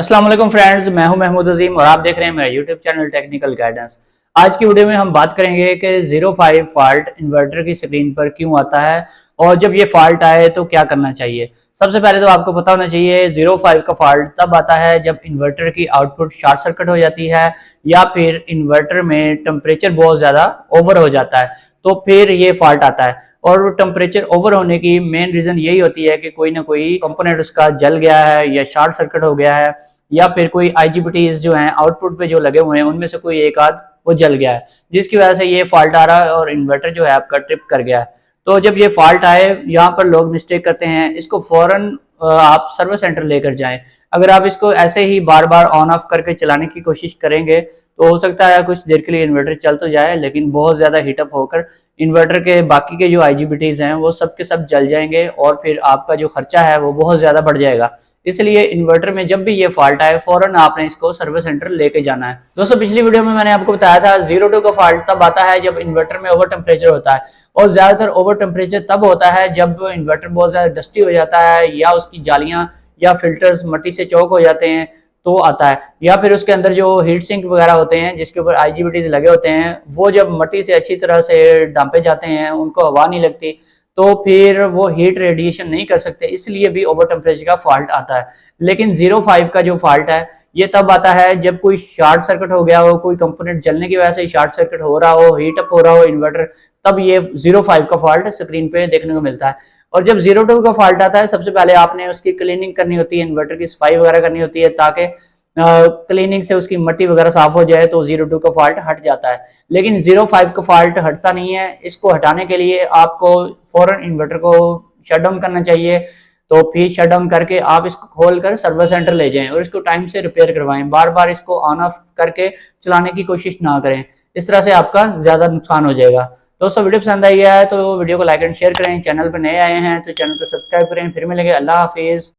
अस्सलाम वालेकुम फ्रेंड्स, मैं हूं महमूद अजीम और आप देख रहे हैं मेरा यूट्यूब चैनल टेक्निकल गाइडेंस। आज की वीडियो में हम बात करेंगे कि 05 फॉल्ट इन्वर्टर की स्क्रीन पर क्यों आता है और जब ये फॉल्ट आए तो क्या करना चाहिए। सबसे पहले तो आपको पता होना चाहिए 05 का फॉल्ट तब आता है जब इन्वर्टर की आउटपुट शॉर्ट सर्किट हो जाती है या फिर इन्वर्टर में टेम्परेचर बहुत ज़्यादा ओवर हो जाता है, तो फिर ये फॉल्ट आता है। और टेम्परेचर ओवर होने की मेन रीजन यही होती है कि कोई ना कोई कंपोनेंट उसका जल गया है या शॉर्ट सर्किट हो गया है या फिर कोई आईजीबीटीज जो हैं आउटपुट पे जो लगे हुए हैं उनमें से कोई एक आध वो जल गया है, जिसकी वजह से ये फॉल्ट आ रहा है और इन्वर्टर जो है आपका ट्रिप कर गया है। तो जब ये फॉल्ट आए, यहाँ पर लोग मिस्टेक करते हैं, इसको फौरन आप सर्विस सेंटर लेकर जाएं। अगर आप इसको ऐसे ही बार बार ऑन ऑफ करके चलाने की कोशिश करेंगे तो हो सकता है कुछ देर के लिए इन्वर्टर चल तो जाए, लेकिन बहुत ज्यादा हीटअप होकर इन्वर्टर के बाकी के जो आईजीबीटीज हैं वो सब के सब जल जाएंगे और फिर आपका जो खर्चा है वो बहुत ज्यादा बढ़ जाएगा। इसलिए इन्वर्टर में जब भी ये फॉल्ट आए फौरन आपने इसको सर्विस सेंटर लेके जाना है। दोस्तों, पिछली वीडियो में मैंने आपको बताया था 02 का फॉल्ट तब आता है जब इन्वर्टर में ओवर टेम्परेचर होता है, और ज्यादातर ओवर टेम्परेचर तब होता है जब इन्वर्टर बहुत ज्यादा डस्टी हो जाता है या उसकी जालियां या फिल्टर्स मट्टी से चौक हो जाते हैं तो आता है, या फिर उसके अंदर जो हीट सिंक वगैरह होते हैं जिसके ऊपर आईजीबीटीज लगे होते हैं वो जब मट्टी से अच्छी तरह से डांपे जाते हैं, उनको हवा नहीं लगती, तो फिर वो हीट रेडिएशन नहीं कर सकते, इसलिए भी ओवर टेम्परेचर का फॉल्ट आता है। लेकिन 05 का जो फॉल्ट है ये तब आता है जब कोई शॉर्ट सर्किट हो गया हो, कोई कंपोनेंट जलने की वजह से शॉर्ट सर्किट हो रहा हो, हीट अप हो रहा हो इन्वर्टर, तब ये 05 का फॉल्ट स्क्रीन पे देखने को मिलता है। और जब 02 का फॉल्ट आता है सबसे पहले आपने उसकी क्लीनिंग करनी होती है, इन्वर्टर की सफाई वगैरह करनी होती है ताकि क्लीनिंग से उसकी मट्टी वगैरह साफ हो जाए, तो 02 का फॉल्ट हट जाता है। लेकिन 05 का फॉल्ट हटता नहीं है। इसको हटाने के लिए आपको फौरन इन्वर्टर को शट डाउन करना चाहिए। तो फिर शट डाउन करके आप इसको खोल कर सर्विस सेंटर ले जाएं और इसको टाइम से रिपेयर करवाएं। बार बार इसको ऑन ऑफ करके चलाने की कोशिश ना करें, इस तरह से आपका ज्यादा नुकसान हो जाएगा। दोस्तों, वीडियो पसंद आई है तो वीडियो को लाइक एंड शेयर करें। चैनल पर नए आए हैं तो चैनल को सब्सक्राइब करें। फिर मिलेंगे। अल्लाह हाफिज।